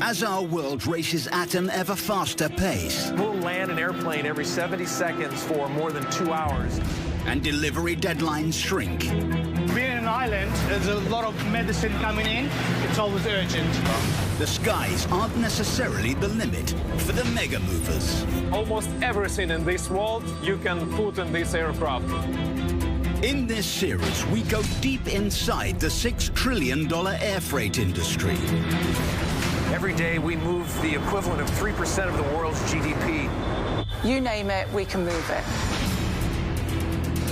As our world races at an ever faster pace. We'll land an airplane every 70 seconds for more than 2 hours. And delivery deadlines shrink. Being an island, there's a lot of medicine coming in. It's always urgent. The skies aren't necessarily the limit for the mega movers. Almost everything in this world you can put in this aircraft. In this series, we go deep inside the $6 trillion air freight industry. Every day we move the equivalent of 3% of the world's GDP. You name it, we can move it.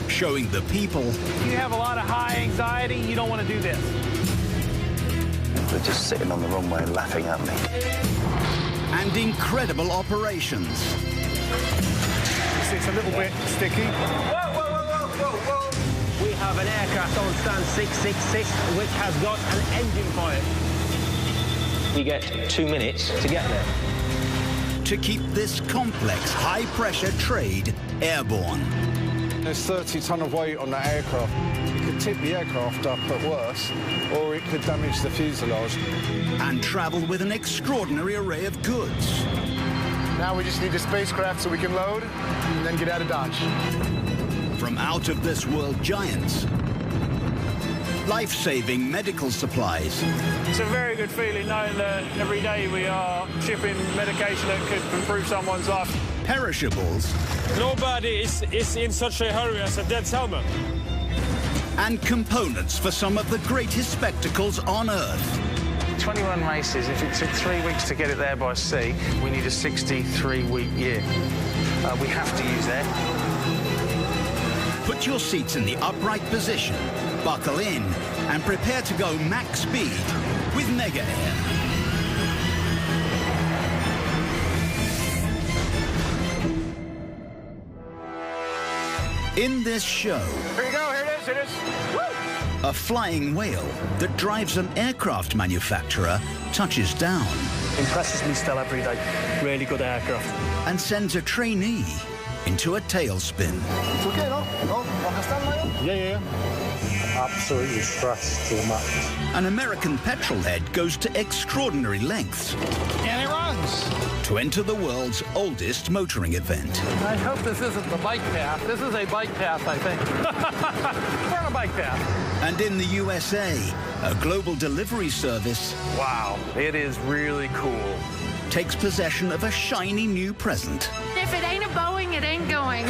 Showing the people. You have a lot of high anxiety, you don't want to do this. They're just sitting on the runway laughing at me. And incredible operations. It's a little bit sticky. Whoa, whoa, whoa, whoa, whoa, whoa. We have an aircraft on stand 666, which has got an engine for it. You get 2 minutes to get there. To keep this complex, high-pressure trade airborne. There's 30 ton of weight on that aircraft. It could tip the aircraft up at worst, or it could damage the fuselage. And travel with an extraordinary array of goods. Now we just need a spacecraft so we can load and then get out of Dodge. From out-of-this-world giants, life-saving medical supplies. It's a very good feeling knowing that every day we are shipping medication that could improve someone's life. Perishables. Nobody is in such a hurry as a dead salmon. And components for some of the greatest spectacles on Earth. 21 races. If it took 3 weeks to get it there by sea, we need a 63-week year. We have to use that. Put your seats in the upright position, buckle in, and prepare to go max speed with Mega Air. In this show... Here you go, here it is, here it is. Woo! A flying whale that drives an aircraft manufacturer touches down. Impresses me still every day. Really good aircraft. And sends a trainee into a tailspin. It's okay, no? No? Yeah. Absolutely stressed to the max. An American petrolhead goes to extraordinary lengths. And it runs. To enter the world's oldest motoring event. I hope this isn't the bike path. This is a bike path, I think. We're on a bike path. And in the USA, a global delivery service... Wow, it is really cool. ...takes possession of a shiny new present. If it ain't a Boeing, it ain't going.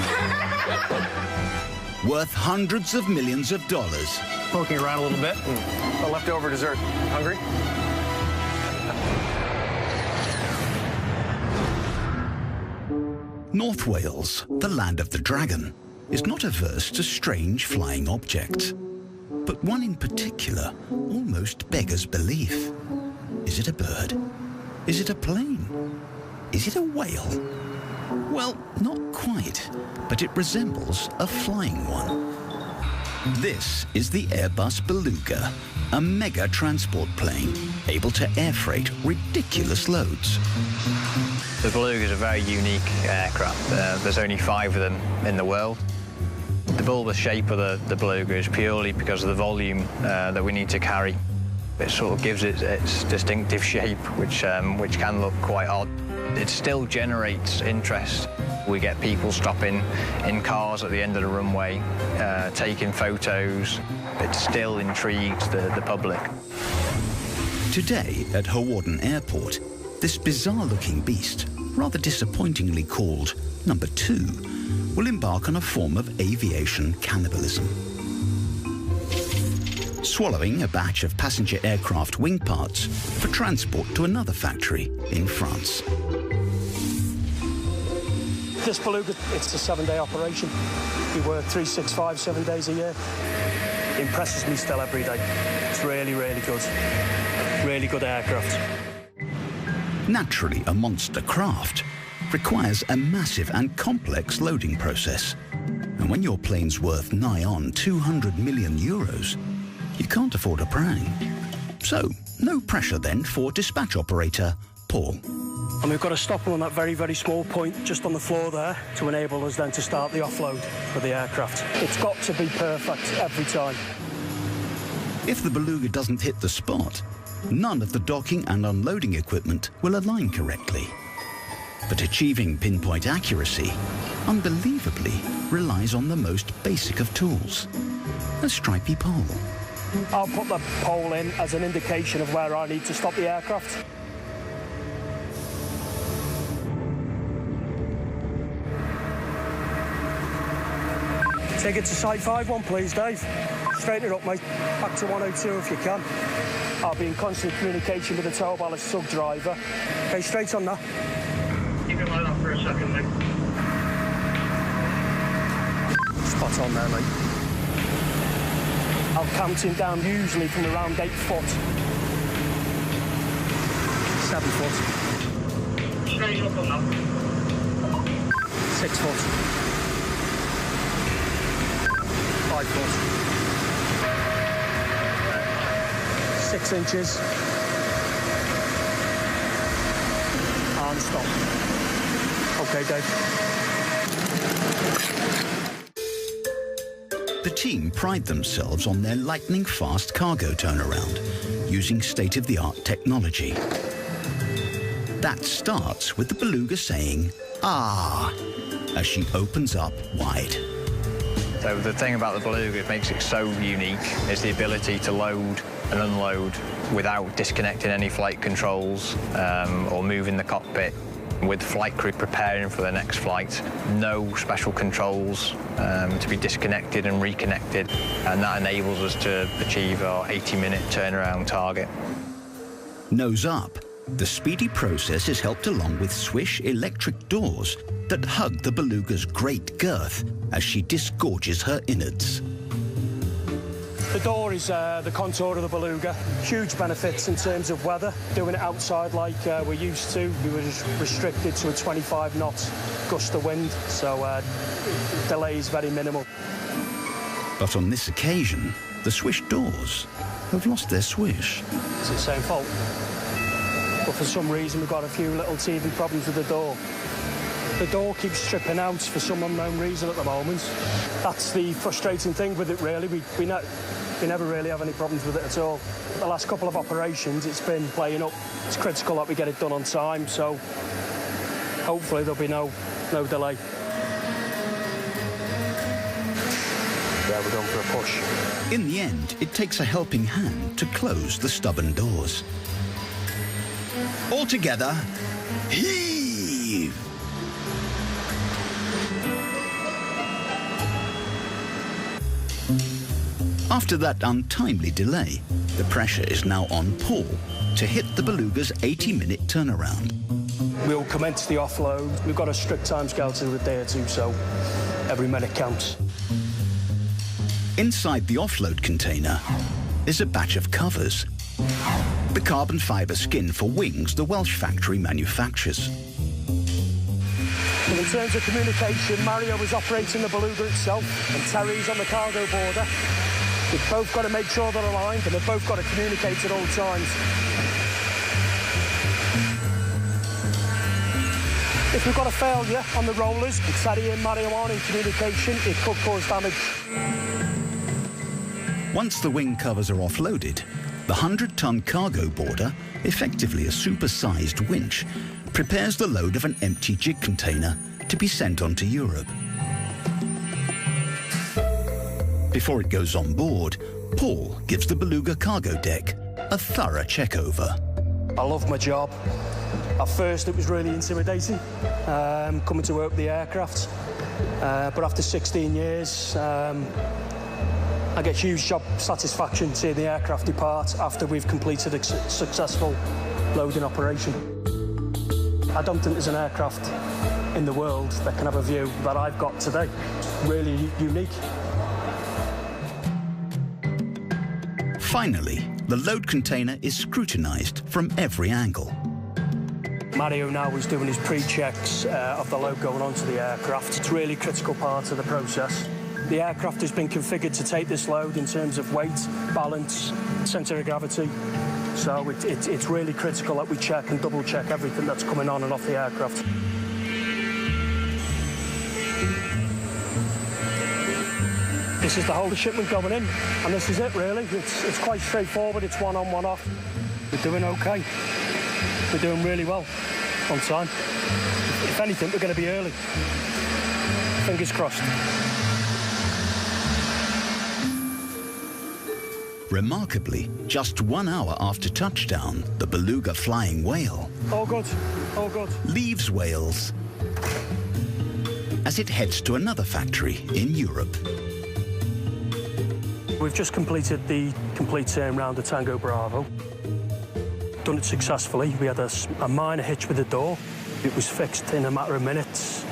Worth hundreds of millions of dollars. Poking around a little bit. A leftover dessert. Hungry? North Wales, the land of the dragon, is not averse to strange flying objects. But one in particular almost beggars belief. Is it a bird? Is it a plane? Is it a whale? Well, not quite, but it resembles a flying one. This is the Airbus Beluga, a mega transport plane able to air freight ridiculous loads. The Beluga is a very unique aircraft. There's only 5 of them in the world. The bulbous shape of the Beluga is purely because of the volume that we need to carry. It sort of gives it its distinctive shape, which can look quite odd. It still generates interest. We get people stopping in cars at the end of the runway, taking photos. It still intrigues the public. Today at Hawarden Airport, this bizarre-looking beast, rather disappointingly called Number 2, will embark on a form of aviation cannibalism. Swallowing a batch of passenger aircraft wing parts for transport to another factory in France. This Beluga, it's a 7-day operation. We work 365, 7 days a year. It impresses me still every day. It's really, really good. Really good aircraft. Naturally, a monster craft requires a massive and complex loading process. And when your plane's worth nigh on 200 million euros, you can't afford a prang. So, no pressure then for dispatch operator Paul. And we've got to stop them on that very, very small point just on the floor there to enable us then to start the offload of the aircraft. It's got to be perfect every time. If the Beluga doesn't hit the spot, none of the docking and unloading equipment will align correctly. But achieving pinpoint accuracy, unbelievably, relies on the most basic of tools, a stripy pole. I'll put the pole in as an indication of where I need to stop the aircraft. Take it to site 5-1, please, Dave. Straighten it up, mate. Back to 102 if you can. I'll be in constant communication with the tow ballast sub driver. Okay, straight on that. Keep your line up for a second, mate. Spot on there, mate. I'll count him down usually from around 8 foot. 7 foot. Straight up on that. 6 foot. 5 foot. 6 inches. And stop. Okay, Dave. The team pride themselves on their lightning-fast cargo turnaround, using state-of-the-art technology. That starts with the beluga saying, "Ah," as she opens up wide. So the thing about the beluga that makes it so unique is the ability to load and unload without disconnecting any flight controls or moving the cockpit. With flight crew preparing for the next flight, no special controls to be disconnected and reconnected, and that enables us to achieve our 80-minute turnaround target. Nose up, the speedy process is helped along with swish electric doors that hug the beluga's great girth as she disgorges her innards. The door is the contour of the beluga. Huge benefits in terms of weather. Doing it outside like we're used to, we were just restricted to a 25 knot gust of wind, so delay is very minimal. But on this occasion, the swish doors have lost their swish. It's its own fault. But for some reason, we've got a few little teething problems with the door. The door keeps stripping out for some unknown reason at the moment. That's the frustrating thing with it, really. We never really have any problems with it at all. The last couple of operations, it's been playing up. It's critical that we get it done on time, so hopefully there'll be no delay. Yeah, we're going for a push. In the end, it takes a helping hand to close the stubborn doors. All together, heave! After that untimely delay, the pressure is now on Paul to hit the beluga's 80-minute turnaround. We'll commence the offload. We've got a strict timescale to adhere to, so every minute counts. Inside the offload container is a batch of covers. The carbon fibre skin for wings the Welsh factory manufactures. In terms of communication, Mario is operating the beluga itself and Terry's on the cargo border. We've both got to make sure they're aligned and they've both got to communicate at all times. If we've got a failure on the rollers, with Terry and Mario on in communication, it could cause damage. Once the wing covers are offloaded, the 100-ton cargo border, effectively a super-sized winch, prepares the load of an empty jig container to be sent on to Europe. Before it goes on board, Paul gives the beluga cargo deck a thorough check-over. I love my job. At first, it was really intimidating, coming to work with the aircraft. But after 16 years, I get huge job satisfaction seeing the aircraft depart after we've completed a successful loading operation. I don't think there's an aircraft in the world that can have a view that I've got today. Really unique. Finally, the load container is scrutinised from every angle. Mario now is doing his pre-checks of the load going onto the aircraft. It's a really critical part of the process. The aircraft has been configured to take this load in terms of weight, balance, centre of gravity. So it's really critical that we check and double-check everything that's coming on and off the aircraft. This is the whole shipment going in, and this is it, really. It's quite straightforward. It's one on, one off. We're doing okay. We're doing really well on time. If anything, we're going to be early. Fingers crossed. Remarkably, just 1 hour after touchdown, the beluga flying whale leaves Wales as it heads to another factory in Europe. We've just completed the complete turnaround of Tango Bravo. Done it successfully. We had a minor hitch with the door. It was fixed in a matter of minutes,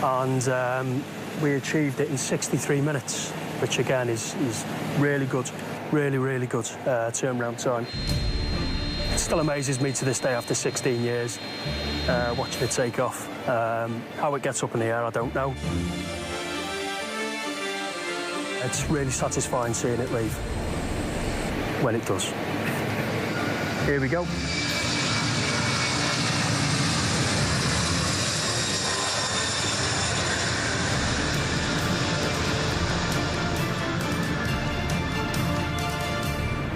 and we achieved it in 63 minutes, which again is really good. Really, really good turnaround time. It still amazes me to this day after 16 years, watching it take off. How it gets up in the air, I don't know. It's really satisfying seeing it leave when it does. Here we go.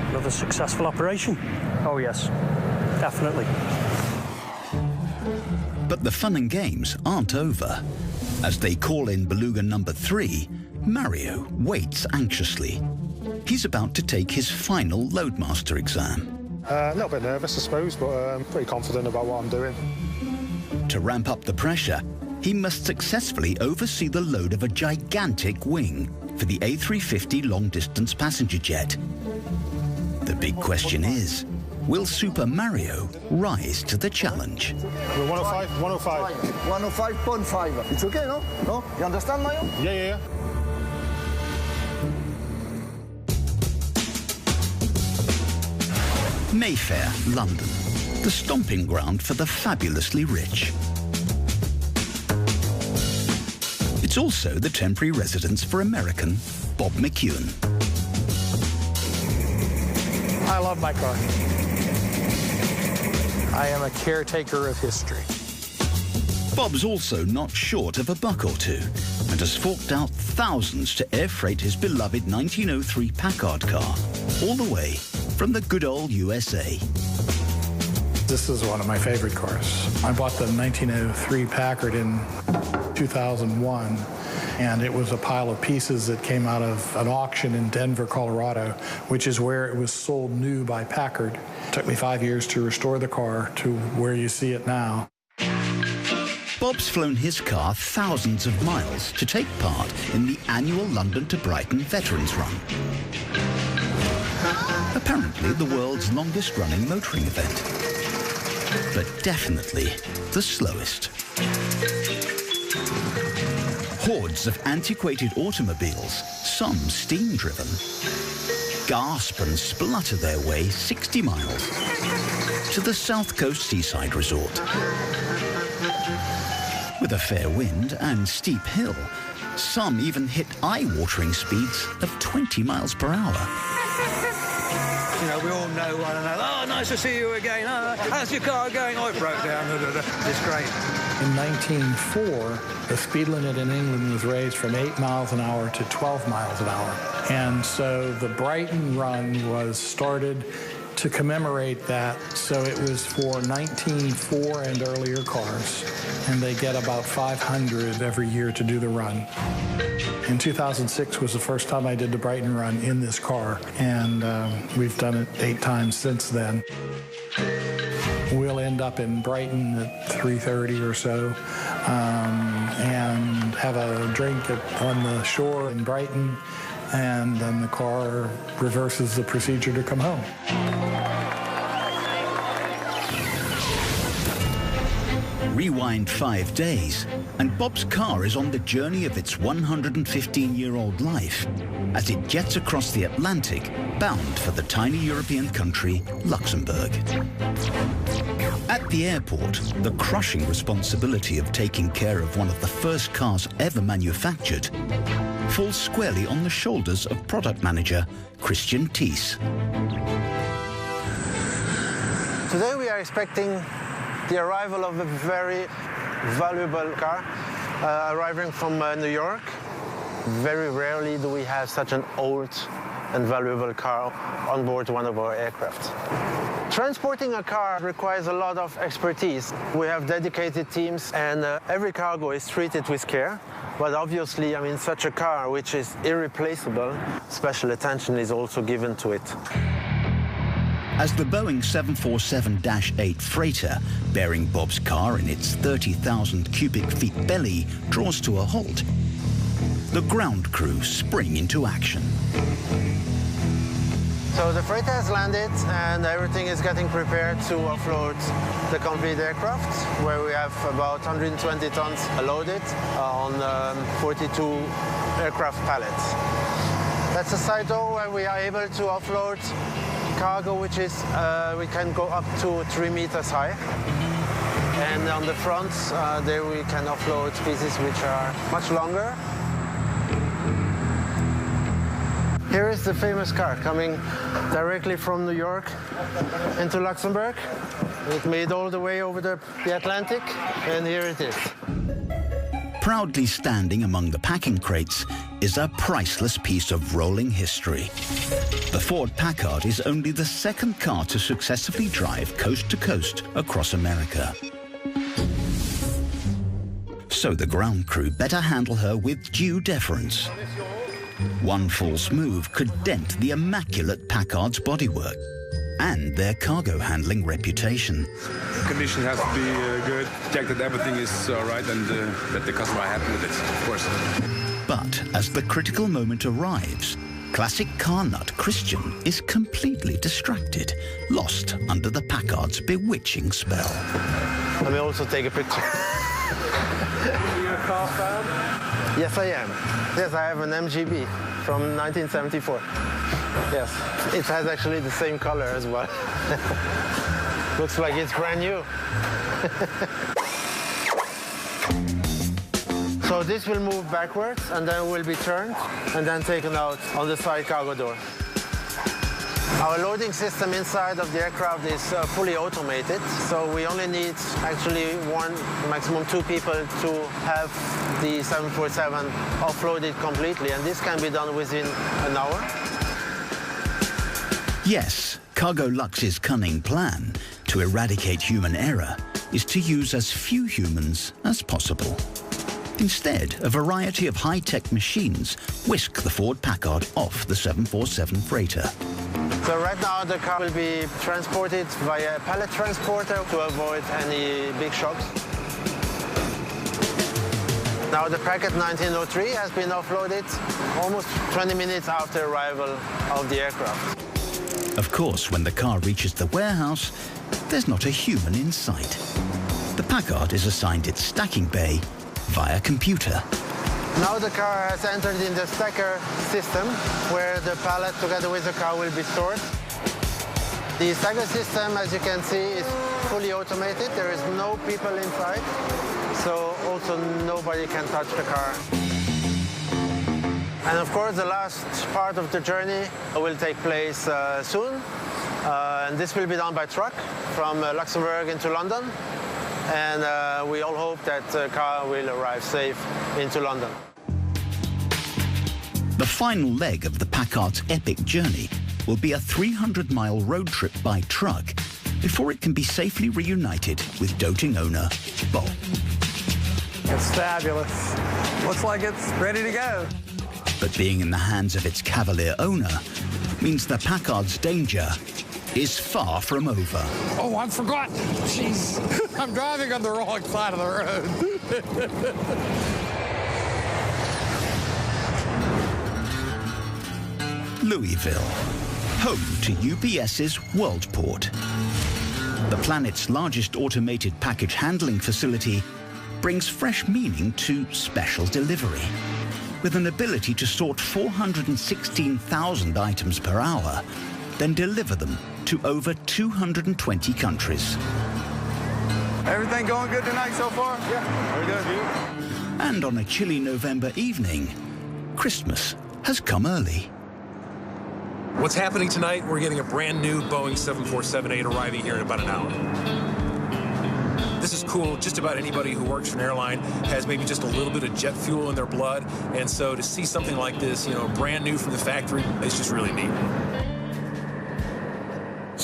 Another successful operation. Oh yes, definitely. But the fun and games aren't over. As they call in beluga number 3, Mario waits anxiously. He's about to take his final Loadmaster exam. A little bit nervous, I suppose, but I'm pretty confident about what I'm doing. To ramp up the pressure, he must successfully oversee the load of a gigantic wing for the A350 long-distance passenger jet. The big question is, will Super Mario rise to the challenge? 105, 105. 105.5. It's okay, no? No? You understand, Mario? Yeah. Mayfair, London, the stomping ground for the fabulously rich. It's also the temporary residence for American Bob McEwen. I love my car. I am a caretaker of history. Bob's also not short of a buck or two and has forked out thousands to air freight his beloved 1903 Packard car all the way from the good old USA. This is one of my favorite cars. I bought the 1903 Packard in 2001, and it was a pile of pieces that came out of an auction in Denver, Colorado, which is where it was sold new by Packard. It took me 5 years to restore the car to where you see it now. Bob's flown his car thousands of miles to take part in the annual London to Brighton Veterans Run. Apparently the world's longest-running motoring event, but definitely the slowest. Hordes of antiquated automobiles, some steam-driven, gasp and splutter their way 60 miles to the South Coast seaside resort. With a fair wind and steep hill, some even hit eye-watering speeds of 20 miles per hour. You know, we all know one another. Oh, nice to see you again. Oh, how's your car going? Oh, it broke down. It's great. In 1904, the speed limit in England was raised from 8 miles an hour to 12 miles an hour. And so the Brighton Run was started to commemorate that. So it was for 1904 and earlier cars. And they get about 500 every year to do the run. In 2006 was the first time I did the Brighton Run in this car, and we've done it 8 times since then. We'll end up in Brighton at 3:30 or so, and have a drink on the shore in Brighton, and then the car reverses the procedure to come home. Rewind 5 days, and Bob's car is on the journey of its 115-year-old life as it jets across the Atlantic, bound for the tiny European country, Luxembourg. At the airport, the crushing responsibility of taking care of one of the first cars ever manufactured falls squarely on the shoulders of product manager Christian Thies. Today we are expecting the arrival of a very valuable car arriving from New York. Very rarely do we have such an old and valuable car on board one of our aircraft. Transporting a car requires a lot of expertise. We have dedicated teams, and every cargo is treated with care. But obviously, I mean, such a car, which is irreplaceable, special attention is also given to it. As the Boeing 747-8 freighter, bearing Bob's car in its 30,000 cubic feet belly, draws to a halt, the ground crew spring into action. So the freighter has landed and everything is getting prepared to offload the complete aircraft, where we have about 120 tons loaded on 42 aircraft pallets. That's a side door where we are able to offload cargo which is, we can go up to 3 meters high. And on the front, there we can offload pieces which are much longer. Here is the famous car coming directly from New York into Luxembourg. It made all the way over the Atlantic, and here it is. Proudly standing among the packing crates is a priceless piece of rolling history. The Ford Packard is only the second car to successfully drive coast to coast across America. So the ground crew better handle her with due deference. One false move could dent the immaculate Packard's bodywork and their cargo handling reputation. Conditions have to be good, check that everything is all right, and that the customer are happy with it, of course. But as the critical moment arrives, classic car nut Christian is completely distracted, lost under the Packard's bewitching spell. Let me also take a picture. Are you a car fan? Yes, I am. Yes, I have an MGB from 1974. Yes, it has actually the same color as well. Looks like it's brand new. So this will move backwards and then will be turned and then taken out on the side cargo door. Our loading system inside of the aircraft is fully automated, so we only need actually one, maximum 2 people to have the 747 offloaded completely, and this can be done within an hour. Yes, Cargo Lux's cunning plan to eradicate human error is to use as few humans as possible. Instead, a variety of high-tech machines whisk the Ford Packard off the 747 freighter. So right now the car will be transported via a pallet transporter to avoid any big shocks. Now the Packard 1903 has been offloaded almost 20 minutes after arrival of the aircraft. Of course, when the car reaches the warehouse, there's not a human in sight. The Packard is assigned its stacking bay via computer. Now the car has entered in the stacker system, where the pallet together with the car will be stored. The stacker system, as you can see, is fully automated. There is no people inside, so also nobody can touch the car. And of course, the last part of the journey will take place soon. And this will be done by truck from Luxembourg into London. And we all hope that the car will arrive safe into London. The final leg of the Packard's epic journey will be a 300-mile road trip by truck before it can be safely reunited with doting owner Bob. It's fabulous. Looks like it's ready to go. But being in the hands of its cavalier owner means the Packard's danger is far from over. Oh, I forgot. Jeez, I'm driving on the wrong side of the road. Louisville, home to UPS's Worldport. The planet's largest automated package handling facility brings fresh meaning to special delivery. With an ability to sort 416,000 items per hour, then deliver them to over 220 countries. Everything going good tonight so far? Yeah, very good. And on a chilly November evening, Christmas has come early. What's happening tonight? We're getting a brand new Boeing 747-8 arriving here in about an hour. This is cool. Just about anybody who works for an airline has maybe just a little bit of jet fuel in their blood. And so to see something like this, you know, brand new from the factory, it's just really neat.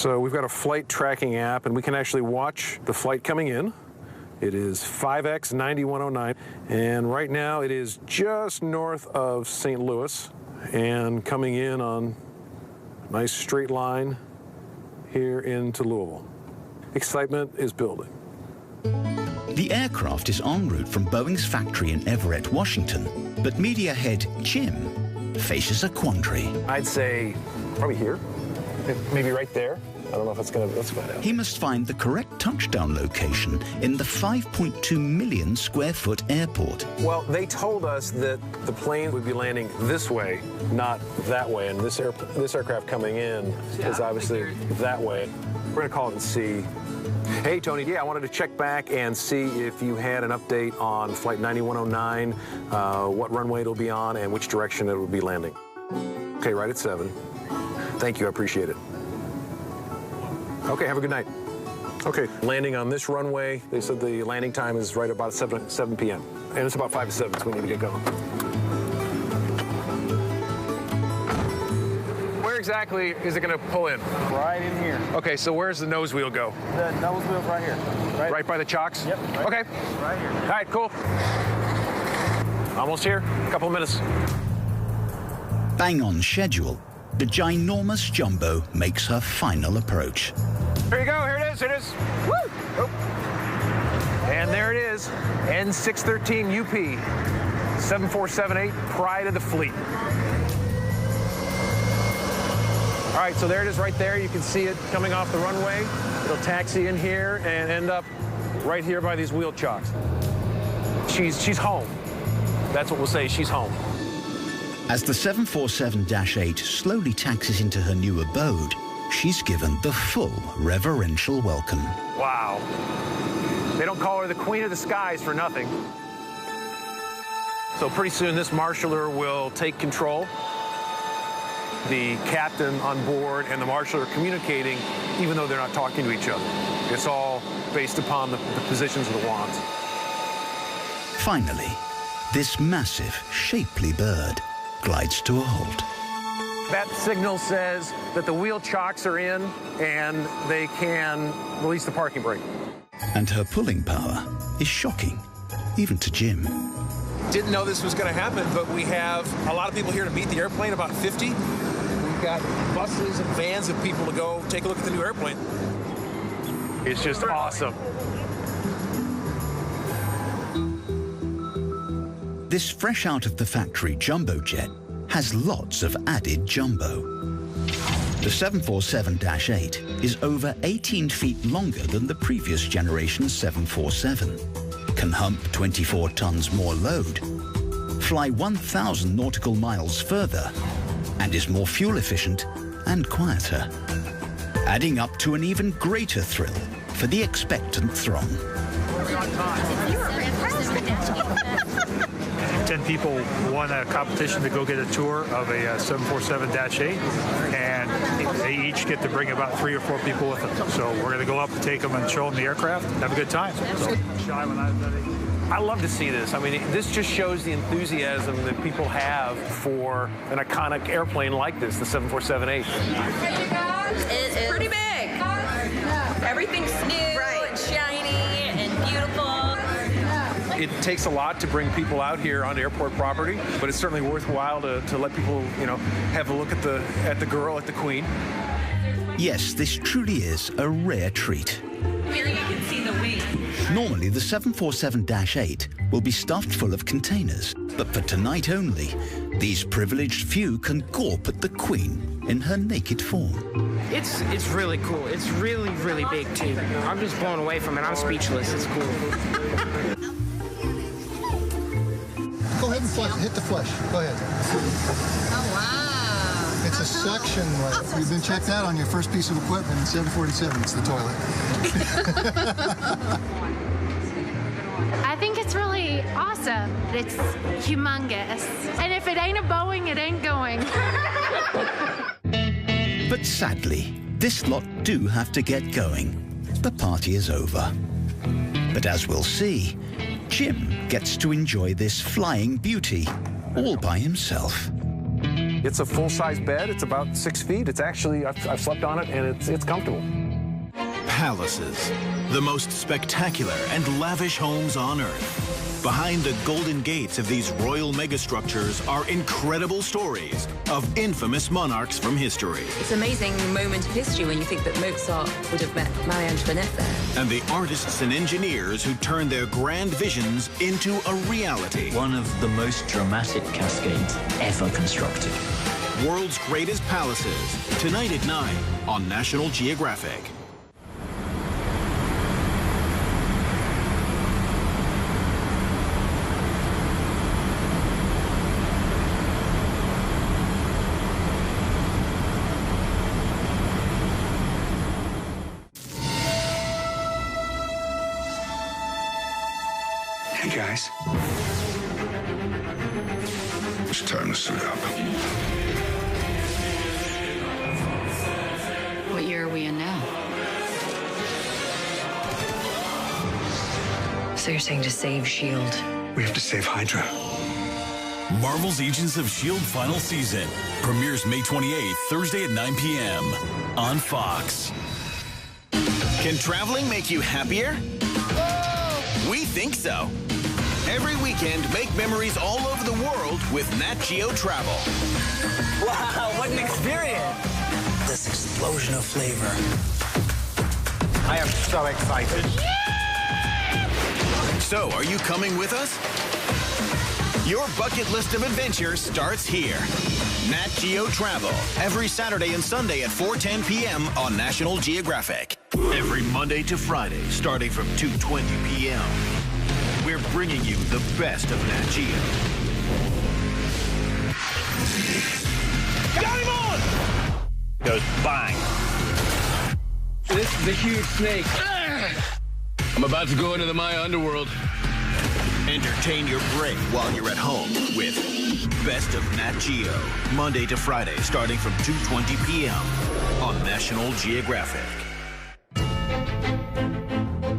So we've got a flight tracking app, and we can actually watch the flight coming in. It is 5X 9109, and right now it is just north of St. Louis and coming in on a nice straight line here into Louisville. Excitement is building. The aircraft is en route from Boeing's factory in Everett, Washington, but media head Jim faces a quandary. I'd say probably here, maybe right there. I don't know if it's going to, let's find out. He must find the correct touchdown location in the 5.2 million square foot airport. Well, they told us that the plane would be landing this way, not that way, and this aircraft coming in is obviously that way. We're going to call it and see. Hey, Tony, yeah, I wanted to check back and see if you had an update on Flight 9109, what runway it'll be on, and which direction it will be landing. Okay, right at 7. Thank you, I appreciate it. Okay, have a good night. Okay, landing on this runway. They said the landing time is right about 7 p.m. And it's about 5 to 7, so we need to get going. Where exactly is it going to pull in? Right in here. Okay, so where's the nose wheel go? The nose wheel's right here. Right by the chocks? Yep. Right, okay. Right here. All right, cool. Almost here. A couple of minutes. Bang on schedule, the ginormous jumbo makes her final approach. Here you go. Here it is. Here it is. Woo! Oh. And there it is. N613 UP 7478, pride of the fleet. All right, so there it is right there. You can see it coming off the runway. It'll taxi in here and end up right here by these wheel chocks. She's home. That's what we'll say. She's home. As the 747-8 slowly taxis into her new abode, she's given the full reverential welcome. Wow. They don't call her the Queen of the Skies for nothing. So pretty soon this marshaller will take control. The captain on board and the marshal are communicating even though they're not talking to each other. It's all based upon the positions of the wands. Finally, this massive, shapely bird glides to a halt. That signal says that the wheel chocks are in and they can release the parking brake. And her pulling power is shocking, even to Jim. Didn't know this was going to happen, but we have a lot of people here to meet the airplane, about 50. We've got buses and vans of people to go take a look at the new airplane. It's just awesome. This fresh out of the factory jumbo jet has lots of added jumbo. The 747-8 is over 18 feet longer than the previous generation 747, can hump 24 tons more load, fly 1,000 nautical miles further, and is more fuel efficient and quieter, adding up to an even greater thrill for the expectant throng. 10 people won a competition to go get a tour of a 747-8, and they each get to bring about 3 or 4 people with them. So we're going to go up and take them and show them the aircraft, have a good time. So, I love to see this. I mean, this just shows the enthusiasm that people have for an iconic airplane like this, the 747-8. It's pretty big. Everything's new and shiny and beautiful. It takes a lot to bring people out here on airport property, but it's certainly worthwhile to let people, you know, have a look at the girl, at the Queen. Yes, this truly is a rare treat. Here you can see the wing. Normally, the 747-8 will be stuffed full of containers, but for tonight only, these privileged few can gawp at the Queen in her naked form. It's really cool. It's really, really big, too. I'm just blown away from it. I'm speechless. It's cool. Go ahead and hit the flush. Go ahead. Oh, wow. It's a suction light. You've been checked out on your first piece of equipment in 747. It's the toilet. I think it's really awesome. It's humongous. And if it ain't a Boeing, it ain't going. But sadly, this lot do have to get going. The party is over. But as we'll see, Jim gets to enjoy this flying beauty all by himself. It's a full-size bed. It's about 6 feet. It's actually, I've slept on it, and it's comfortable. Palaces, the most spectacular and lavish homes on Earth. Behind the golden gates of these royal megastructures are incredible stories of infamous monarchs from history. It's an amazing moment of history when you think that Mozart would have met Marie Antoinette there. And the artists and engineers who turned their grand visions into a reality. One of the most dramatic cascades ever constructed. World's Greatest Palaces, tonight at 9 on National Geographic. Hey, guys. It's time to suit up. What year are we in now? So you're saying to save S.H.I.E.L.D. We have to save Hydra. Marvel's Agents of S.H.I.E.L.D. final season premieres May 28th, Thursday at 9 p.m. on Fox. Can traveling make you happier? We think so. Every weekend, make memories all over the world with Nat Geo Travel. Wow, what an experience! This explosion of flavor. I am so excited. So, are you coming with us? Your bucket list of adventures starts here. Nat Geo Travel, every Saturday and Sunday at 4:10 p.m. on National Geographic. Every Monday to Friday, starting from 2:20 p.m. We're bringing you the best of Nat Geo. Got him on! Goes bang. This is a huge snake. I'm about to go into the Maya underworld. Entertain your brain while you're at home with Best of Nat Geo. Monday to Friday, starting from 2:20 p.m. on National Geographic.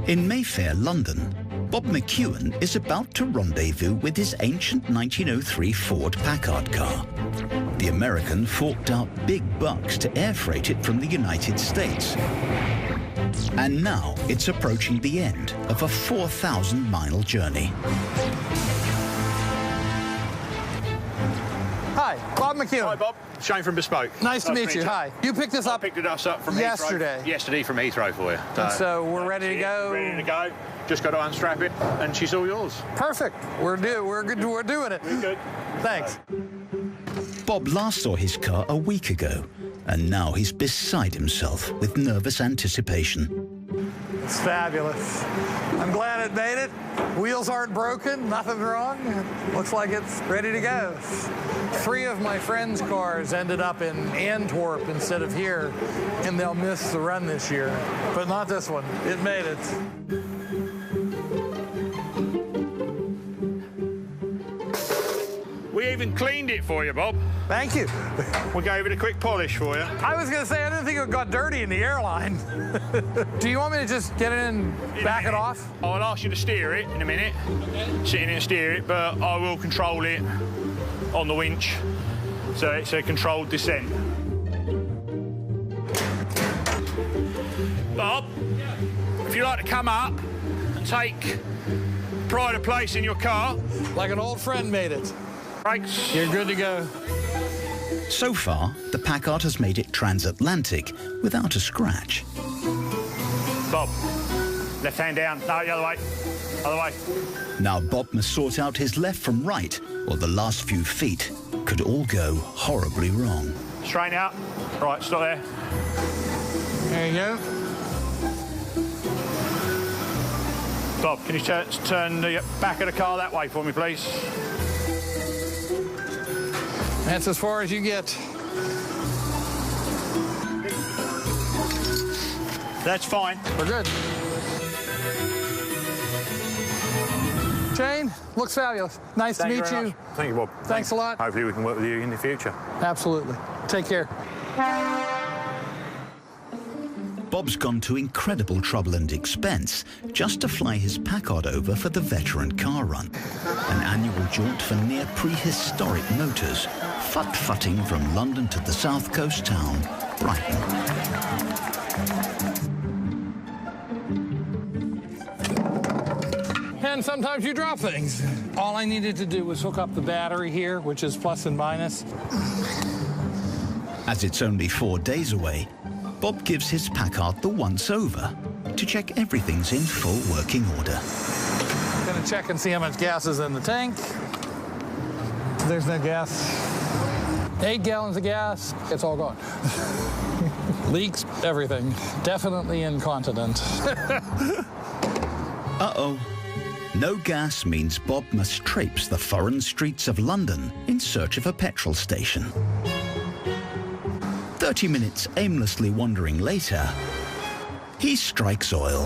In Mayfair, London, Bob McEwen is about to rendezvous with his ancient 1903 Ford Packard car. The American forked out big bucks to air freight it from the United States. And now it's approaching the end of a 4,000-mile journey. Hi, Bob McEwen. Hi, Bob. Shane from Bespoke. Nice to meet you. Hi. You picked us up. Picked us up from yesterday. Heathrow. Yesterday from Heathrow for you. And so we're ready to go. Ready to go. Just got to unstrap it, and she's all yours. Perfect. We're good. We're doing it. We're good. Thanks. Bob last saw his car a week ago, and now he's beside himself with nervous anticipation. It's fabulous. I'm glad it made it. Wheels aren't broken, nothing wrong. Looks like it's ready to go. 3 of my friends' cars ended up in Antwerp instead of here, and they'll miss the run this year. But not this one. It made it. We even cleaned it for you, Bob. Thank you. We gave it a quick polish for you. I was going to say, I didn't think it got dirty in the airline. Do you want me to just get in and back it off? I'll ask you to steer it in a minute. Okay. Sit in and steer it, but I will control it on the winch. So it's a controlled descent. Bob, if you like to come up and take pride of place in your car. Like an old friend made it. Brakes. You're good to go. So far, the Packard has made it transatlantic without a scratch. Bob, left hand down. No, the other way. Other way. Now Bob must sort out his left from right, or the last few feet could all go horribly wrong. Straighten out. Right, stop there. There you go. Bob, can you turn the back of the car that way for me, please? That's as far as you get. That's fine. We're good. Shane, looks fabulous. Nice to meet you. Thank you, Bob. Thanks a lot. Hopefully we can work with you in the future. Absolutely. Take care. Bob's gone to incredible trouble and expense just to fly his Packard over for the veteran car run. An annual jaunt for near prehistoric motors, fut-futting from London to the south coast town, Brighton. And sometimes you drop things. All I needed to do was hook up the battery here, which is plus and minus. As it's only 4 days away, Bob gives his Packard the once-over to check everything's in full working order. Gonna check and see how much gas is in the tank. There's no gas. 8 gallons of gas, it's all gone. Leaks, everything. Definitely incontinent. Uh-oh. No gas means Bob must traipse the foreign streets of London in search of a petrol station. 30 minutes aimlessly wandering later, he strikes oil.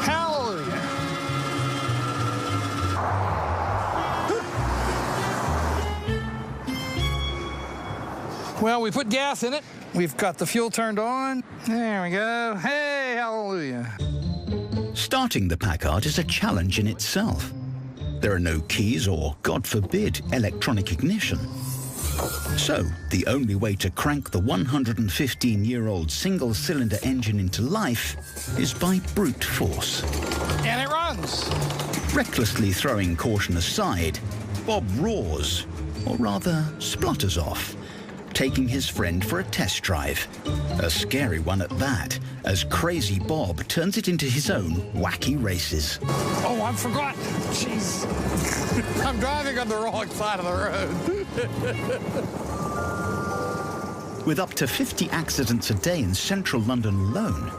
Hallelujah! Well, we put gas in it. We've got the fuel turned on. There we go. Hey, hallelujah. Starting the Packard is a challenge in itself. There are no keys or, God forbid, electronic ignition. So, the only way to crank the 115-year-old single-cylinder engine into life is by brute force. And it runs. Recklessly throwing caution aside, Bob roars, or rather splutters off, taking his friend for a test drive. A scary one at that, as crazy Bob turns it into his own wacky races. Oh, I forgot. Jeez. I'm driving on the wrong side of the road. With up to 50 accidents a day in central London alone,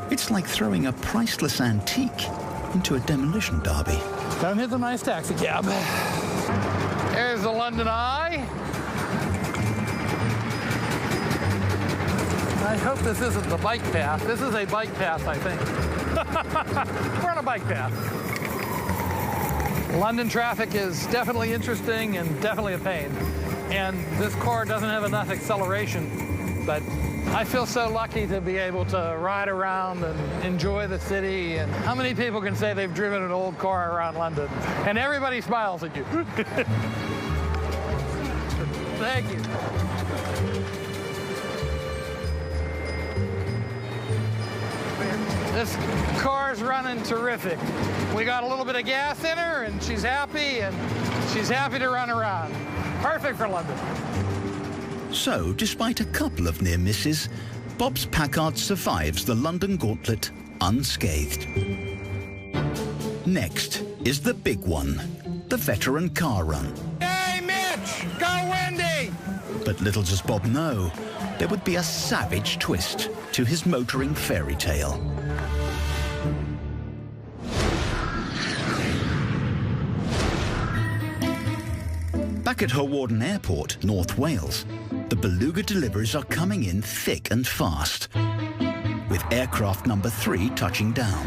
it's like throwing a priceless antique into a demolition derby. Don't hit the nice taxi cab. There's the London Eye. I hope this isn't the bike path. This is a bike path, I think. We're on a bike path. London traffic is definitely interesting and definitely a pain. And this car doesn't have enough acceleration, but I feel so lucky to be able to ride around and enjoy the city. And how many people can say they've driven an old car around London? And everybody smiles at you. Thank you. This car's running terrific. We got a little bit of gas in her, and she's happy to run around. Perfect for London. So, despite a couple of near misses, Bob's Packard survives the London Gauntlet unscathed. Next is the big one, the veteran car run. Hey, Mitch! Go Wendy! But little does Bob know, there would be a savage twist to his motoring fairy tale. Back at Hawarden Airport, North Wales, the Beluga deliveries are coming in thick and fast, with aircraft number 3 touching down.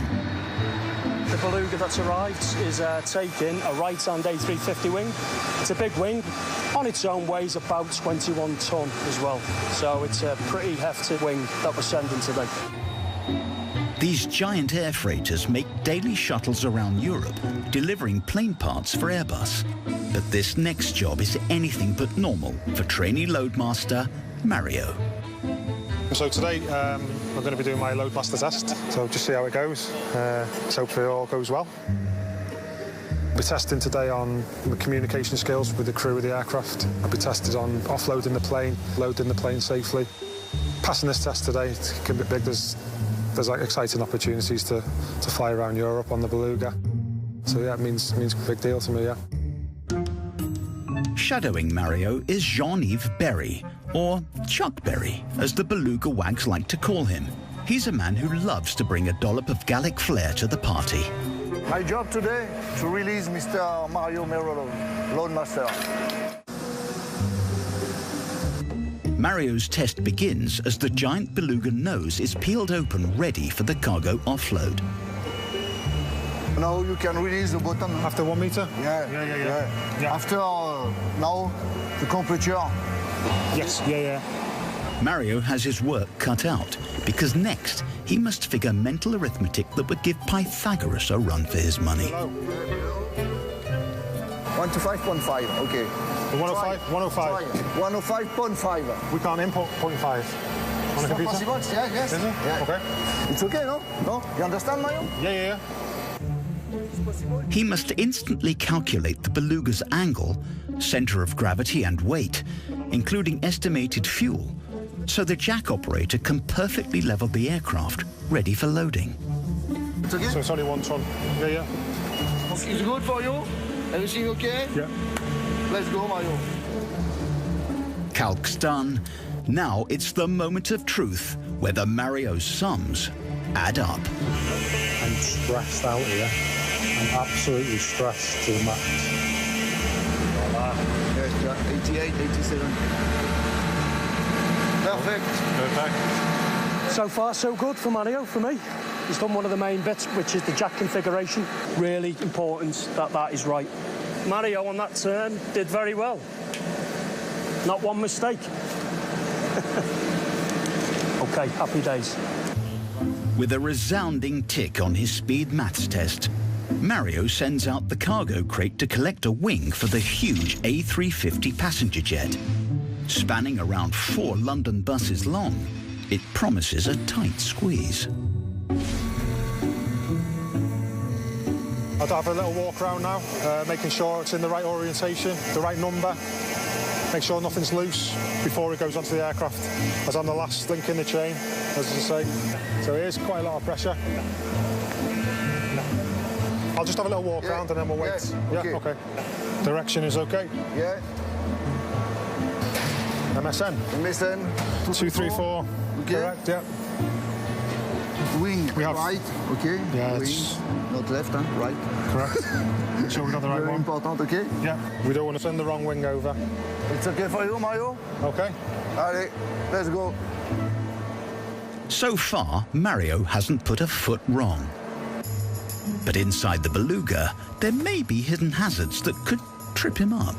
The Beluga that's arrived is taking a right-hand A350 wing. It's a big wing. On its own weighs about 21 tonne as well. So it's a pretty hefty wing that we're sending today. These giant air freighters make daily shuttles around Europe, delivering plane parts for Airbus. But this next job is anything but normal for trainee loadmaster Mario. So today we're going to be doing my loadmaster test, so just see how it goes. So hopefully it all goes well. We're testing today on the communication skills with the crew of the aircraft. I'll be tested on offloading the plane, loading the plane safely. Passing this test today, it can be big. There's like exciting opportunities to fly around Europe on the Beluga. So yeah, it means a big deal to me, yeah. Shadowing Mario is Jean-Yves Berry, or Chuck Berry, as the Beluga wags like to call him. He's a man who loves to bring a dollop of Gallic flair to the party. My job today, to release Mr. Mario Merolo, Loadmaster. Mario's test begins as the giant Beluga nose is peeled open, ready for the cargo offload. Now you can release the button. After 1 meter? Yeah. After now, the temperature. Yes, yeah. Mario has his work cut out because next he must figure mental arithmetic that would give Pythagoras a run for his money. 125.5, okay. 105? 105. 105.5. We can't input 0.5 on a computer? Possible? Yeah, yes. Is it? Yeah. Okay. It's okay, no? No? You understand, Mario? Yeah. He must instantly calculate the beluga's angle, center of gravity and weight, including estimated fuel, so the jack operator can perfectly level the aircraft, ready for loading. It's okay? So it's only 1 ton. Yeah. It's good for you? Everything okay? Yeah. Let's go, Mario. Calc's done. Now it's the moment of truth, whether Mario's sums add up. I'm stressed out here. I'm absolutely stressed to the max. Yes, 88, 87. Perfect. So far, so good for Mario, for me. He's done one of the main bits, which is the jack configuration. Really important that that is right. Mario on that turn did very well. Not one mistake. OK, happy days. With a resounding tick on his speed maths test, Mario sends out the cargo crate to collect a wing for the huge A350 passenger jet. Spanning around 4 London buses long, it promises a tight squeeze. I'll have a little walk around now, making sure it's in the right orientation, the right number. Make sure nothing's loose before it goes onto the aircraft, as I'm the last link in the chain, as I say. So here's quite a lot of pressure. I'll just have a little walk around and then we'll wait. Yeah, okay. Direction is okay? Yeah. MSN? MSN. 234. Okay. Correct, yeah. Wing, we have, right, okay. Yeah, wing, not left, huh? Right. Correct. Make sure we got the right Very one. important, okay? Yeah. We don't want to send the wrong wing over. It's okay for you, Mario? Okay. Allez, let's go. So far, Mario hasn't put a foot wrong. But inside the beluga, there may be hidden hazards that could trip him up.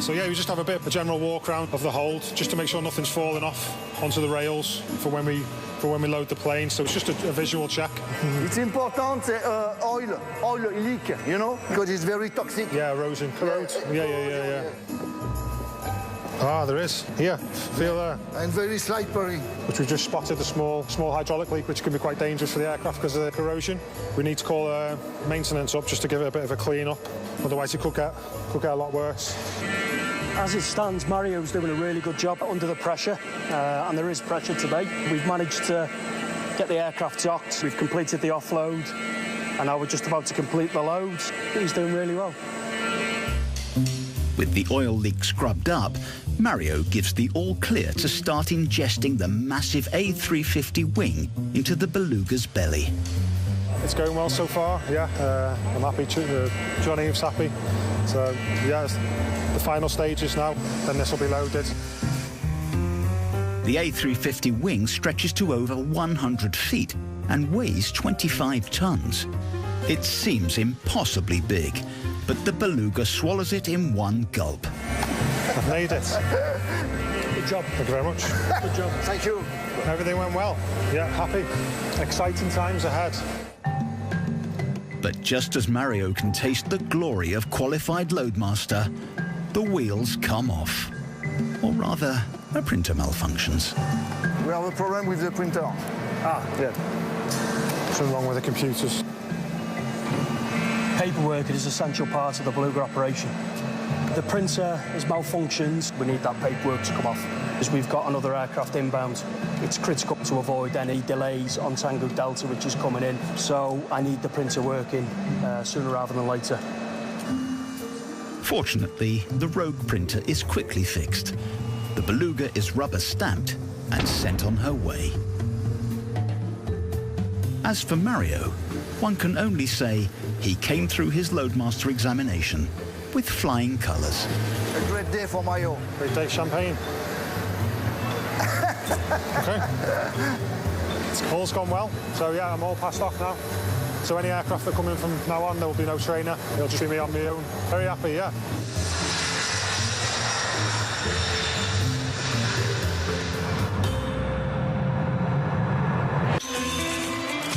So yeah, we just have a bit of a general walk around of the hold, just to make sure nothing's falling off onto the rails for when we load the plane. So it's just a visual check. It's important, oil leak, you know, because it's very toxic. Yeah, erosion, corrode. Yeah. Ah, there is. Here, feel there. And very slippery. Which we just spotted, a small hydraulic leak, which can be quite dangerous for the aircraft because of the corrosion. We need to call maintenance up just to give it a bit of a clean up. Otherwise, it could get a lot worse. As it stands, Mario's doing a really good job under the pressure, and there is pressure today. We've managed to get the aircraft docked. We've completed the offload, and now we're just about to complete the load. He's doing really well. With the oil leak scrubbed up, Mario gives the all clear to start ingesting the massive A350 wing into the beluga's belly. It's going well so far, yeah. I'm happy, Johnny is happy. So, yeah, it's the final stages now, then this will be loaded. The A350 wing stretches to over 100 feet and weighs 25 tons. It seems impossibly big, but the beluga swallows it in one gulp. I've made it. Good job. Thank you very much. Good job. Thank you. Everything went well. Yeah, happy. Exciting times ahead. But just as Mario can taste the glory of qualified loadmaster, the wheels come off. Or rather, a printer malfunctions. We have a problem with the printer. Ah, yeah. Something wrong with the computers. Paperwork is an essential part of the beluga operation. The printer has malfunctioned. We need that paperwork to come off, as we've got another aircraft inbound. It's critical to avoid any delays on Tango Delta, which is coming in. So I need the printer working sooner rather than later. Fortunately, the rogue printer is quickly fixed. The beluga is rubber stamped and sent on her way. As for Mario, one can only say he came through his loadmaster examination with flying colours. A great day for Mario. Great day, champagne. Okay. All's gone well. So yeah, I'm all passed off now. So any aircraft that come in from now on, there will be no trainer. It'll just be me on my own. Very happy, yeah.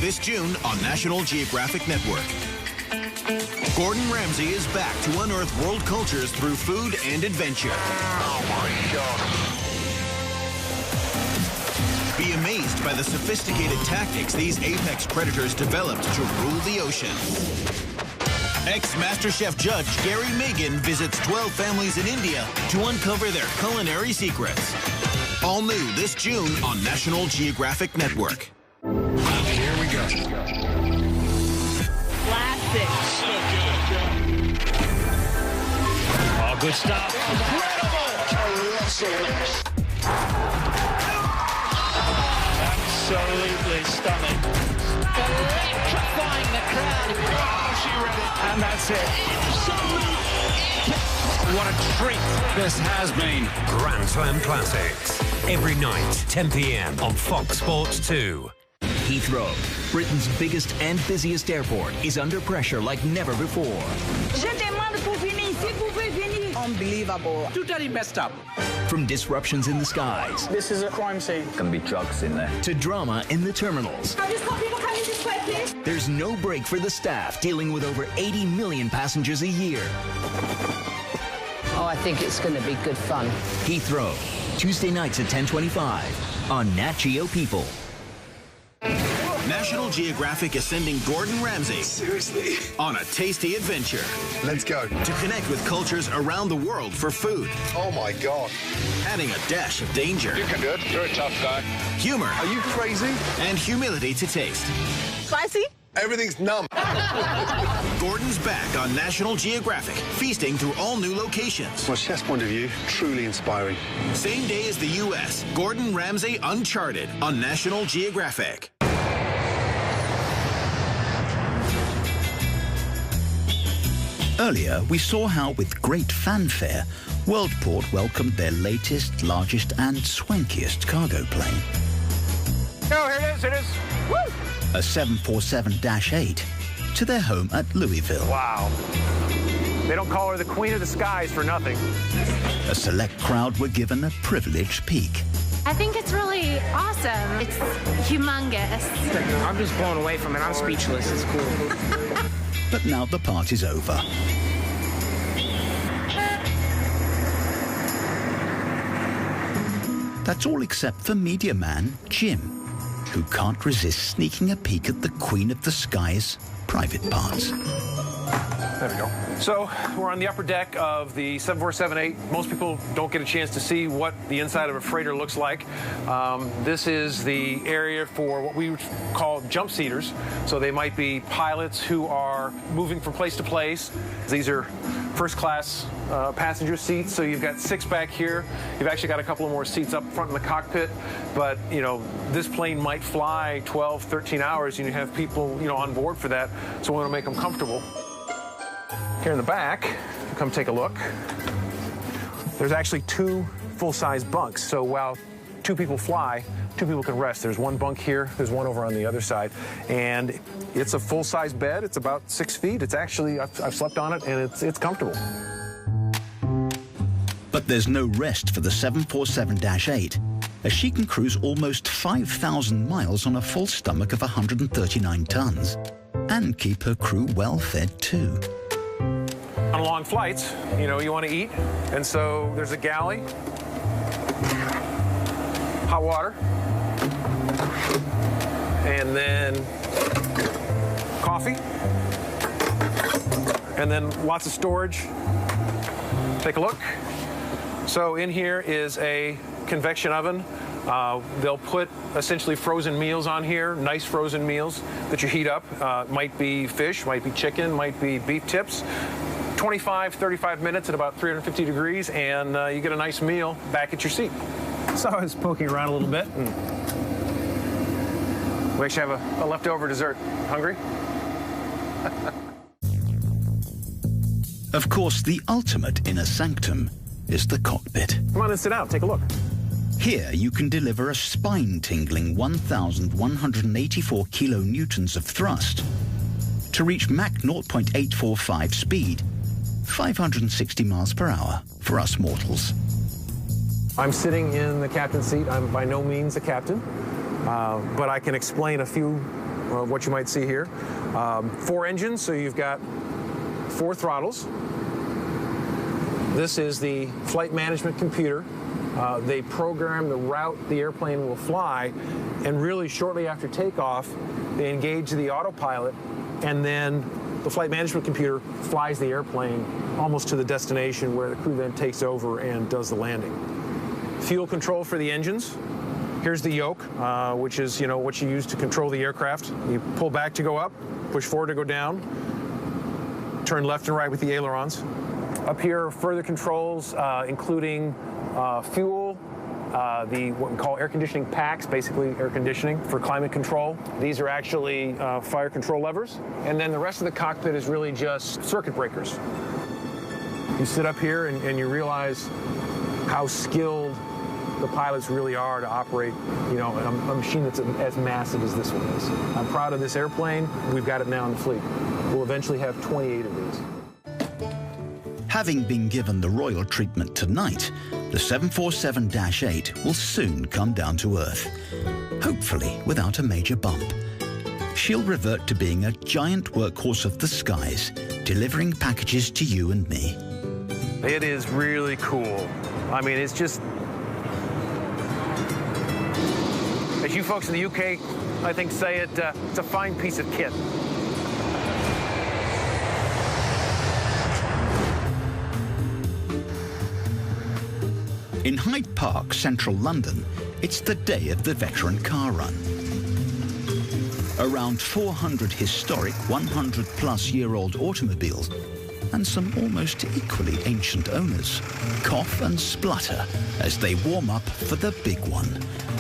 this June on National Geographic Network. Gordon Ramsay is back to unearth world cultures through food and adventure. Oh my God. Be amazed by the sophisticated tactics these apex predators developed to rule the ocean. Ex-MasterChef judge Gary Megan visits 12 families in India to uncover their culinary secrets. All new this June on National Geographic Network. Here we go. Classic. So good. Oh, good stuff. Incredible. Absolutely stunning. Electrifying the crowd. Oh, she read it. And that's it. What a treat this has been. Grand Slam Classics. Every night, 10 p.m. on Fox Sports 2. Heathrow, Britain's biggest and busiest airport, is under pressure like never before. Unbelievable. Totally messed up. From disruptions in the skies. This is a crime scene. Gonna be drugs in there. To drama in the terminals. There's no break for the staff dealing with over 80 million passengers a year. Oh, I think it's going to be good fun. Heathrow, Tuesday nights at 10:25 on Nat Geo People. National Geographic is sending Gordon Ramsay Seriously? on a tasty adventure. Let's go. To connect with cultures around the world for food. Oh my God. Adding a dash of danger. You can do it. You're a tough guy. Humor. Are you crazy? And humility to taste. Spicy? Everything's numb. Gordon's back on National Geographic, feasting through all new locations. From a chef's point of view, truly inspiring. Same day as the U.S., Gordon Ramsay Uncharted on National Geographic. Earlier, we saw how, with great fanfare, Worldport welcomed their latest, largest and swankiest cargo plane. Oh, here it is, Woo! A 747-8 to their home at Louisville. Wow. They don't call her the Queen of the Skies for nothing. A select crowd were given a privileged peek. I think it's really awesome. It's humongous. I'm just blown away from it. I'm speechless. It's cool. But now the party's over. That's all except for media man Jim, who can't resist sneaking a peek at the Queen of the Sky's private parts. There we go. So we're on the upper deck of the 747-8. Most people don't get a chance to see what the inside of a freighter looks like. This is the area for what we would call jump seaters. So they might be pilots who are moving from place to place. These are first class passenger seats. So you've got 6 back here. You've actually got a couple of more seats up front in the cockpit. But, you know, this plane might fly 12, 13 hours and you have people, you know, on board for that. So we want to make them comfortable. Here in the back, come take a look. There's actually 2 full-size bunks. So while 2 people fly, 2 people can rest. There's 1 bunk here, there's 1 over on the other side. And it's a full-size bed. It's about 6 feet. It's actually, I've slept on it, and it's comfortable. But there's no rest for the 747-8, as she can cruise almost 5,000 miles on a full stomach of 139 tons, and keep her crew well fed too. On long flights, you know, you want to eat, and so there's a galley, hot water, and then coffee, and then lots of storage. Take a look. So in here is a convection oven. They'll put essentially frozen meals on here, nice frozen meals that you heat up. Might be fish, might be chicken, might be beef tips. 25, 35 minutes at about 350 degrees, and you get a nice meal back at your seat. So I was poking around a little bit, and we actually have a leftover dessert. Hungry? Of course, the ultimate inner sanctum is the cockpit. Come on and sit down, take a look. Here you can deliver a spine-tingling 1,184 kilonewtons of thrust to reach Mach 0.845 speed, 560 miles per hour for us mortals. I'm sitting in the captain's seat. I'm by no means a captain, but I can explain a few what you might see here. 4 engines, so you've got 4 throttles. This is the flight management computer. They program the route the airplane will fly, and really shortly after takeoff, they engage the autopilot, and then the flight management computer flies the airplane almost to the destination where the crew then takes over and does the landing. Fuel control for the engines. Here's the yoke, which is, what you use to control the aircraft. You pull back to go up, push forward to go down, turn left and right with the ailerons. Up here are further controls, including fuel, what we call air conditioning packs, basically air conditioning for climate control. These are actually fire control levers. And then the rest of the cockpit is really just circuit breakers. You sit up here and you realize how skilled the pilots really are to operate, a machine that's as massive as this one is. I'm proud of this airplane. We've got it now in the fleet. We'll eventually have 28 of these. Having been given the royal treatment tonight, the 747-8 will soon come down to Earth, hopefully without a major bump. She'll revert to being a giant workhorse of the skies, delivering packages to you and me. It is really cool. I mean, it's just, as you folks in the UK, I think, say it, it's a fine piece of kit. In Hyde Park, central London, it's the day of the veteran car run. Around 400 historic 100-plus-year-old automobiles and some almost equally ancient owners cough and splutter as they warm up for the big one,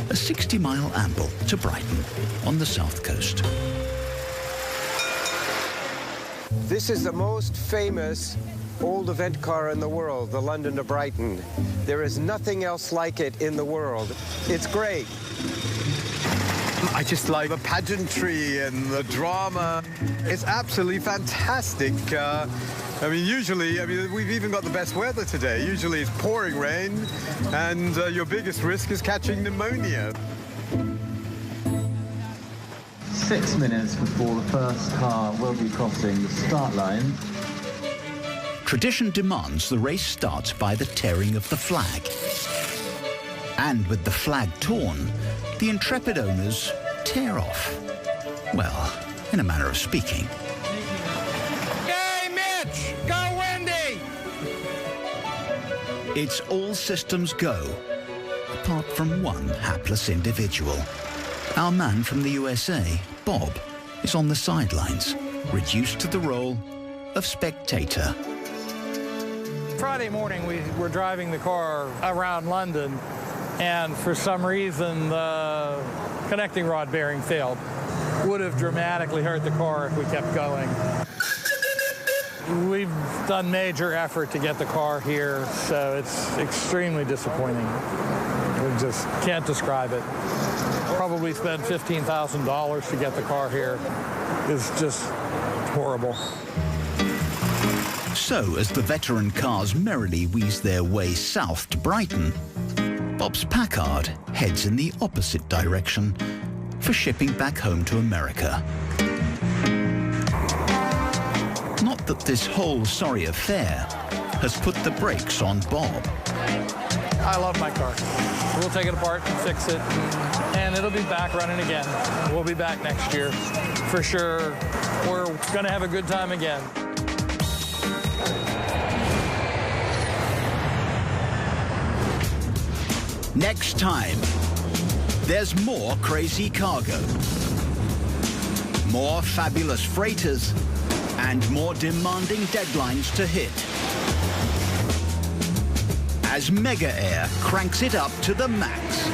a 60-mile amble to Brighton on the south coast. This is the most famous old event car in the world, the London to Brighton. There is nothing else like it in the world. It's great. I just like the pageantry and the drama. It's absolutely fantastic. Usually, we've even got the best weather today. Usually it's pouring rain, and your biggest risk is catching pneumonia. 6 minutes before the first car will be crossing the start line. Tradition demands the race starts by the tearing of the flag. And with the flag torn, the intrepid owners tear off. Well, in a manner of speaking. Hey, Mitch! Go Wendy! It's all systems go, apart from one hapless individual. Our man from the USA, Bob, is on the sidelines, reduced to the role of spectator. Friday morning, we were driving the car around London, and for some reason, the connecting rod bearing failed. Would have dramatically hurt the car if we kept going. We've done major effort to get the car here, so it's extremely disappointing. We just can't describe it. Probably spent $15,000 to get the car here. It's just horrible. So, as the veteran cars merrily wheeze their way south to Brighton, Bob's Packard heads in the opposite direction for shipping back home to America. Not that this whole sorry affair has put the brakes on Bob. I love my car. We'll take it apart and fix it, and it'll be back running again. We'll be back next year, for sure. We're going to have a good time again. Next time, there's more crazy cargo, more fabulous freighters, and more demanding deadlines to hit. As Mega Air cranks it up to the max.